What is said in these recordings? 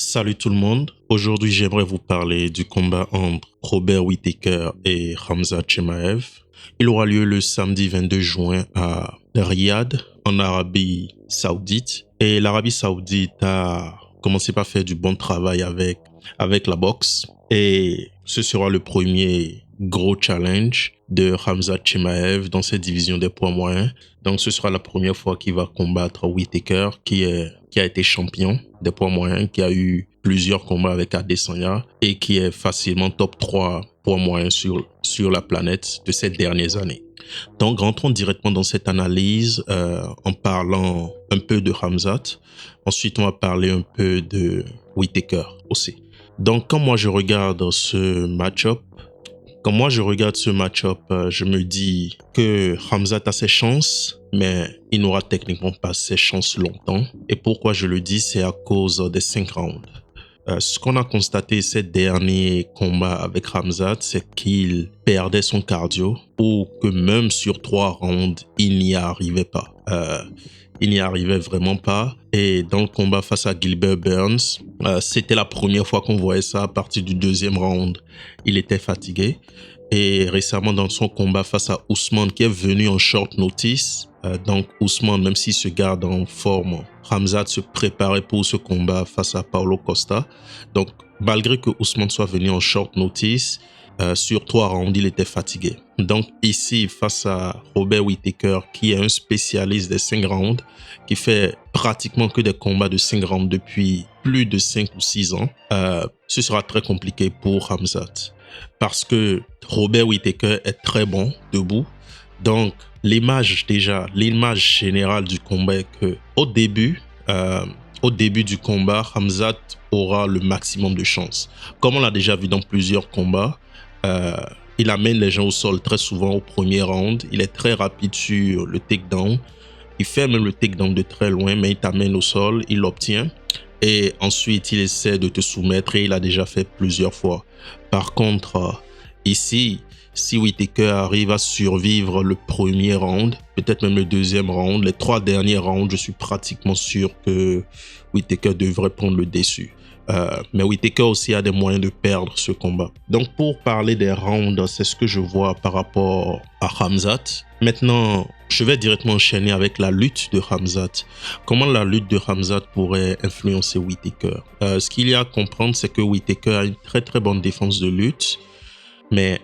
Salut tout le monde. Aujourd'hui, j'aimerais vous parler du combat entre Robert Whittaker et Khamzat Chimaev. Il aura lieu le samedi 22 juin à Riyad, en Arabie Saoudite. Et l'Arabie Saoudite a commencé par faire du bon travail avec la boxe. Et ce sera le premier gros challenge de Khamzat Chimaev dans cette division des poids moyens. Donc ce sera la première fois qu'il va combattre Whittaker qui a été champion des poids moyens, qui a eu plusieurs combats avec Adesanya et qui est facilement top 3 poids moyens sur la planète de ces dernières années. Donc rentrons directement dans cette analyse en parlant un peu de Khamzat. Ensuite on va parler un peu de Whittaker aussi. Donc quand moi je regarde ce match-up, je me dis que Khamzat a ses chances, mais il n'aura techniquement pas ses chances longtemps. Et pourquoi je le dis, c'est à cause des 5 rounds. Ce qu'on a constaté ces derniers combats avec Khamzat, c'est qu'il perdait son cardio ou que même sur 3 rounds, il n'y arrivait pas. Il n'y arrivait vraiment pas. Et dans le combat face à Gilbert Burns, c'était la première fois qu'on voyait ça. À partir du 2e round, il était fatigué. Et récemment, dans son combat face à Ousmane, qui est venu en short notice, donc Ousmane, même s'il se garde en forme, Khamzat se préparait pour ce combat face à Paulo Costa. Donc, malgré que Ousmane soit venu en short notice, sur 3 rounds, il était fatigué. Donc ici, face à Robert Whittaker, qui est un spécialiste des 5 rounds, qui fait pratiquement que des combats de 5 rounds depuis plus de 5 ou 6 ans, ce sera très compliqué pour Khamzat. Parce que Robert Whittaker est très bon debout. Donc l'image générale du combat est que au début du combat, Khamzat aura le maximum de chances. Comme on l'a déjà vu dans plusieurs combats, il amène les gens au sol très souvent au premier round. Il est très rapide sur le takedown. Il fait même le takedown de très loin, mais il t'amène au sol, il l'obtient. Et ensuite, il essaie de te soumettre et il a déjà fait plusieurs fois. Par contre, ici, si Whittaker arrive à survivre le premier round, peut-être même le 2e round, les 3 derniers rounds, je suis pratiquement sûr que Whittaker devrait prendre le dessus. Mais Whittaker aussi a des moyens de perdre ce combat. Donc pour parler des rounds, c'est ce que je vois par rapport à Khamzat. Maintenant, je vais directement enchaîner avec la lutte de Khamzat. Comment la lutte de Khamzat pourrait influencer Whittaker? Ce qu'il y a à comprendre, c'est que Whittaker a une très très bonne défense de lutte. Mais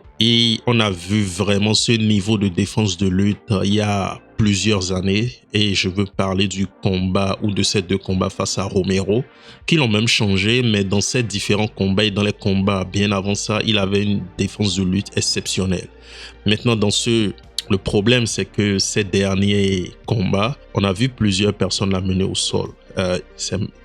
on a vu vraiment ce niveau de défense de lutte il y a plusieurs années. Et je veux parler du combat ou de ces 2 combats face à Romero, qui l'ont même changé. Mais dans ces différents combats et dans les combats bien avant ça, il avait une défense de lutte exceptionnelle. Maintenant, le problème, c'est que ces derniers combats, on a vu plusieurs personnes l'amener au sol.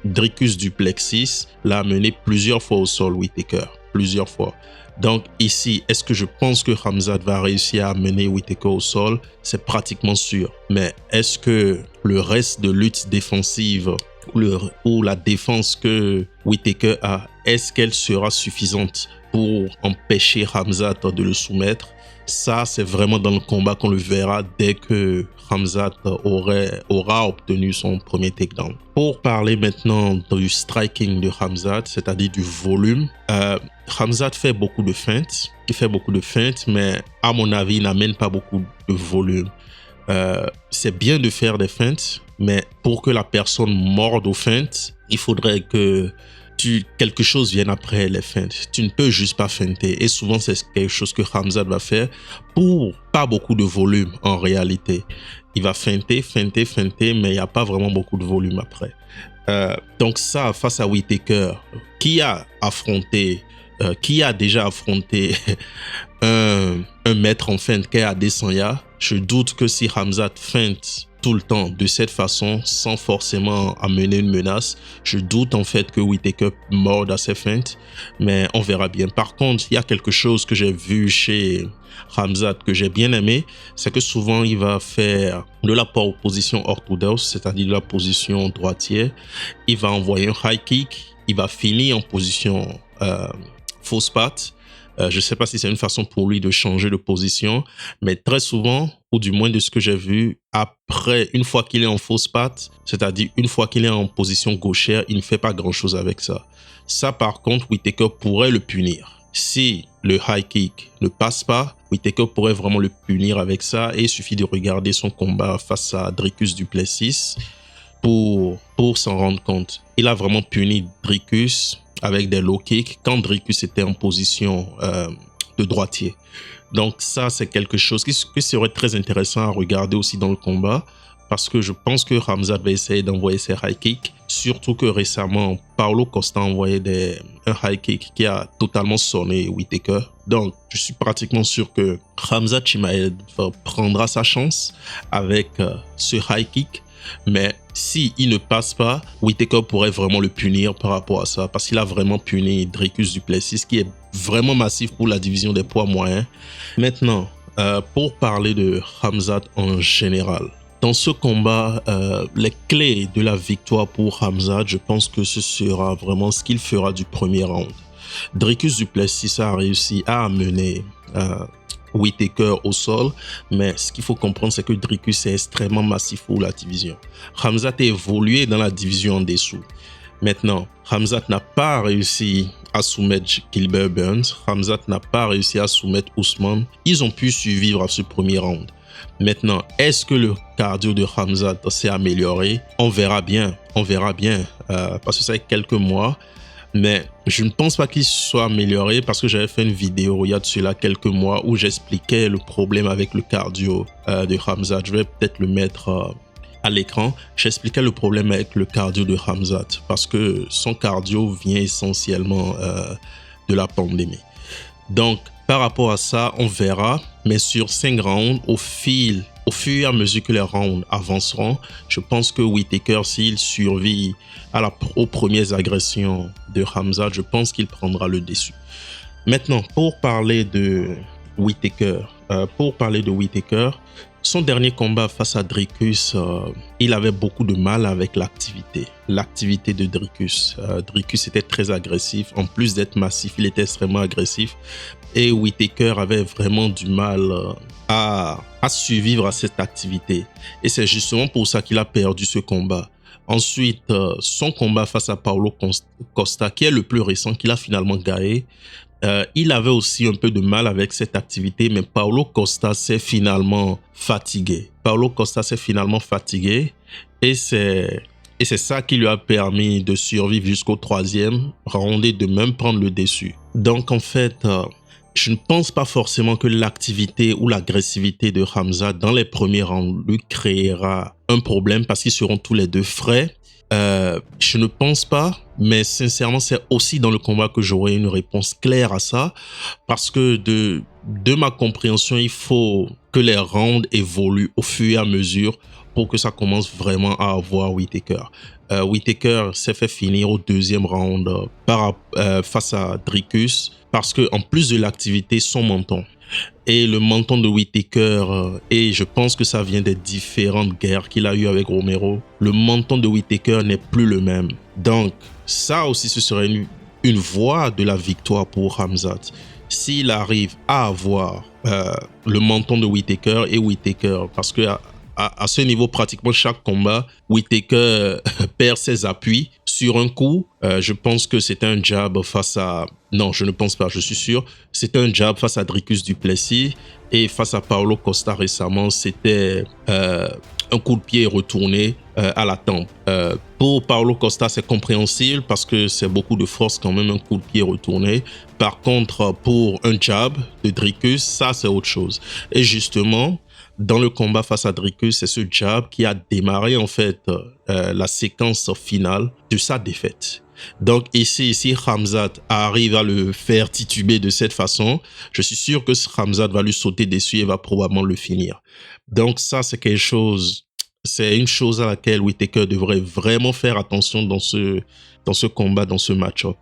Dricus du Plexus l'a amené plusieurs fois au sol, Whittaker. Plusieurs fois. Donc ici, est-ce que je pense que Khamzat va réussir à amener Whittaker au sol? C'est pratiquement sûr. Mais est-ce que le reste de lutte défensive ou la défense que Whittaker a, est-ce qu'elle sera suffisante pour empêcher Khamzat de le soumettre? Ça, c'est vraiment dans le combat qu'on le verra dès que Khamzat aura obtenu son premier takedown. Pour parler maintenant du striking de Khamzat, c'est-à-dire du volume, Khamzat fait beaucoup de feintes. Il fait beaucoup de feintes, mais à mon avis, il n'amène pas beaucoup de volume. C'est bien de faire des feintes, mais pour que la personne morde aux feintes, il faudrait que quelque chose vienne après les feintes. Tu ne peux juste pas feinter. Et souvent, c'est quelque chose que Khamzat va faire pour pas beaucoup de volume en réalité. Il va feinter, mais il n'y a pas vraiment beaucoup de volume après. Donc ça, face à Whittaker, qui a déjà affronté un maître en feinte qu'est Adesanya, je doute que si Khamzat feinte tout le temps de cette façon, sans forcément amener une menace, je doute en fait que Whittaker morde à ses feintes, mais on verra bien. Par contre, il y a quelque chose que j'ai vu chez Khamzat que j'ai bien aimé, c'est que souvent il va faire de la position orthodoxe, c'est-à-dire de la position droitière, il va envoyer un high kick, il va finir en position fausse patte, Je ne sais pas si c'est une façon pour lui de changer de position, mais très souvent, ou du moins de ce que j'ai vu, après, une fois qu'il est en fausse patte, c'est-à-dire une fois qu'il est en position gauchère, il ne fait pas grand-chose avec ça. Ça, par contre, Whittaker pourrait le punir. Si le high kick ne passe pas, Whittaker pourrait vraiment le punir avec ça, et il suffit de regarder son combat face à Dricus du Plessis pour s'en rendre compte. Il a vraiment puni Dricus avec des low kicks quand Dricus était en position de droitier. Donc ça, c'est quelque chose qui serait très intéressant à regarder aussi dans le combat, parce que je pense que Khamzat va essayer d'envoyer ses high kicks, surtout que récemment, Paulo Costa a envoyé un high kick qui a totalement sonné Whittaker. Donc, je suis pratiquement sûr que Khamzat Chimaev prendra sa chance avec ce high kick. Mais si il ne passe pas, Whittaker pourrait vraiment le punir par rapport à ça, parce qu'il a vraiment puni Dricus du Plessis, qui est vraiment massif pour la division des poids moyens. Maintenant, pour parler de Khamzat en général, dans ce combat, les clés de la victoire pour Khamzat, je pense que ce sera vraiment ce qu'il fera du premier round. Dricus du Plessis a réussi à amener Whittaker au sol, mais ce qu'il faut comprendre, c'est que Dricus est extrêmement massif pour la division. Khamzat a évolué dans la division en dessous. Maintenant, Khamzat n'a pas réussi à soumettre Gilbert Burns, Khamzat n'a pas réussi à soumettre Ousmane. Ils ont pu survivre à ce premier round. Maintenant, est-ce que le cardio de Khamzat s'est amélioré? On verra bien, parce que ça fait quelques mois. Mais je ne pense pas qu'il soit amélioré, parce que j'avais fait une vidéo il y a de cela quelques mois où j'expliquais le problème avec le cardio de Khamzat. Je vais peut-être le mettre à l'écran. J'expliquais le problème avec le cardio de Khamzat, parce que son cardio vient essentiellement de la pandémie. Donc, par rapport à ça, on verra. Mais sur 5 rounds, au fur et à mesure que les rounds avanceront, je pense que Whittaker, s'il survit aux premières agressions de Khamzat, je pense qu'il prendra le dessus. Maintenant, pour parler de Whittaker, son dernier combat face à Dricus, il avait beaucoup de mal avec l'activité de Dricus. Dricus était très agressif. En plus d'être massif, il était extrêmement agressif. Et Whittaker avait vraiment du mal à survivre à cette activité. Et c'est justement pour ça qu'il a perdu ce combat. Ensuite, son combat face à Paulo Costa, qui est le plus récent, qu'il a finalement gagné, il avait aussi un peu de mal avec cette activité, mais Paulo Costa s'est finalement fatigué. Et c'est ça qui lui a permis de survivre jusqu'au 3e round et de même prendre le dessus. Donc en fait, je ne pense pas forcément que l'activité ou l'agressivité de Khamzat dans les premiers rounds lui créera un problème, parce qu'ils seront tous les deux frais. Je ne pense pas, mais sincèrement, c'est aussi dans le combat que j'aurai une réponse claire à ça, parce que de ma compréhension, il faut que les rounds évoluent au fur et à mesure pour que ça commence vraiment à avoir Whittaker. Whittaker s'est fait finir au 2e round face à Dricus, parce que en plus de l'activité, son menton. Et le menton de Whittaker, et je pense que ça vient des différentes guerres qu'il a eues avec Romero, le menton de Whittaker n'est plus le même. Donc ça aussi, ce serait une voie de la victoire pour Khamzat. S'il arrive à avoir le menton de Whittaker, et Whittaker, parce que à ce niveau, pratiquement chaque combat, Whittaker perd ses appuis sur un coup. Je pense que c'est un jab face à... Non, je ne pense pas, je suis sûr. C'est un jab face à Dricus du Plessis, et face à Paulo Costa récemment, c'était un coup de pied retourné à la tempe. Pour Paulo Costa, c'est compréhensible parce que c'est beaucoup de force quand même, un coup de pied retourné. Par contre, pour un jab de Dricus, ça c'est autre chose. Et justement, dans le combat face à Dricus, c'est ce jab qui a démarré en fait la séquence finale de sa défaite. Donc ici, si Khamzat arrive à le faire tituber de cette façon, je suis sûr que Khamzat va lui sauter dessus et va probablement le finir. Donc ça, c'est quelque chose, c'est une chose à laquelle Whittaker devrait vraiment faire attention dans ce combat, dans ce match-up.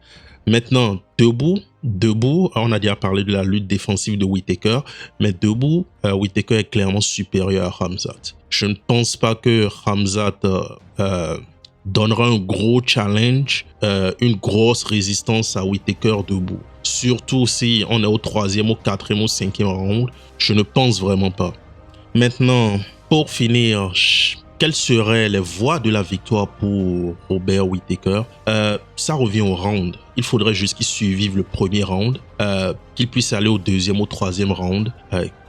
Maintenant, debout, on a déjà parlé de la lutte défensive de Whittaker, mais debout, Whittaker est clairement supérieur à Khamzat. Je ne pense pas que Khamzat donnera un gros challenge, une grosse résistance à Whittaker debout. Surtout si on est au 3e, au 4e, au 5e round. Je ne pense vraiment pas. Maintenant, pour finir, quelles seraient les voies de la victoire pour Robert Whittaker? Ça revient au round. Il faudrait juste qu'il survive le premier round, qu'il puisse aller au 2e, au 3e round.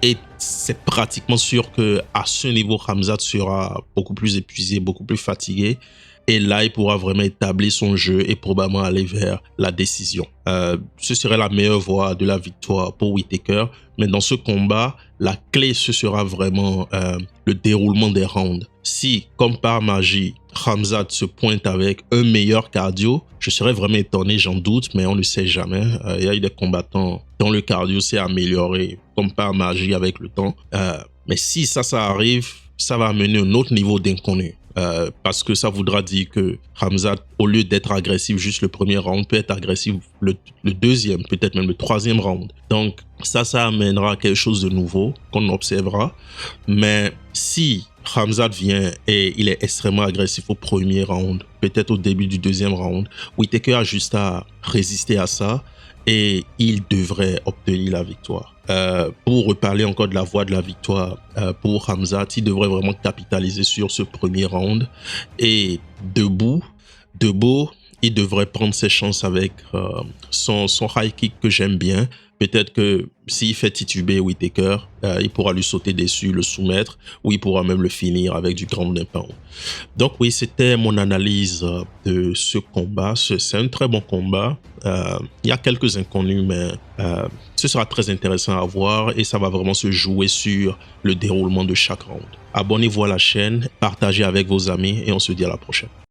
Et c'est pratiquement sûr qu'à ce niveau, Khamzat sera beaucoup plus épuisé, beaucoup plus fatigué. Et là, il pourra vraiment établir son jeu et probablement aller vers la décision. Ce serait la meilleure voie de la victoire pour Whittaker. Mais dans ce combat, la clé, ce sera vraiment le déroulement des rounds. Si, comme par magie, Khamzat se pointe avec un meilleur cardio, je serais vraiment étonné, j'en doute, mais on ne sait jamais. Il y a eu des combattants dont le cardio s'est amélioré comme par magie avec le temps. Mais si ça arrive, ça va amener un autre niveau d'inconnu. Parce que ça voudra dire que Khamzat, au lieu d'être agressif juste le premier round, peut être agressif le 2e, peut-être même le 3e round. Donc ça amènera quelque chose de nouveau qu'on observera. Mais si Khamzat vient et il est extrêmement agressif au premier round, peut-être au début du 2e round, Whittaker a juste à résister à ça et il devrait obtenir la victoire. Pour reparler encore de la voie de la victoire pour Khamzat, il devrait vraiment capitaliser sur ce premier round. Et debout, il devrait prendre ses chances avec son high kick que j'aime bien. Peut-être que s'il fait tituber Whittaker, il pourra lui sauter dessus, le soumettre, ou il pourra même le finir avec du ground and pound. Donc oui, c'était mon analyse de ce combat. C'est un très bon combat. Il y a quelques inconnus, mais ce sera très intéressant à voir et ça va vraiment se jouer sur le déroulement de chaque round. Abonnez-vous à la chaîne, partagez avec vos amis et on se dit à la prochaine.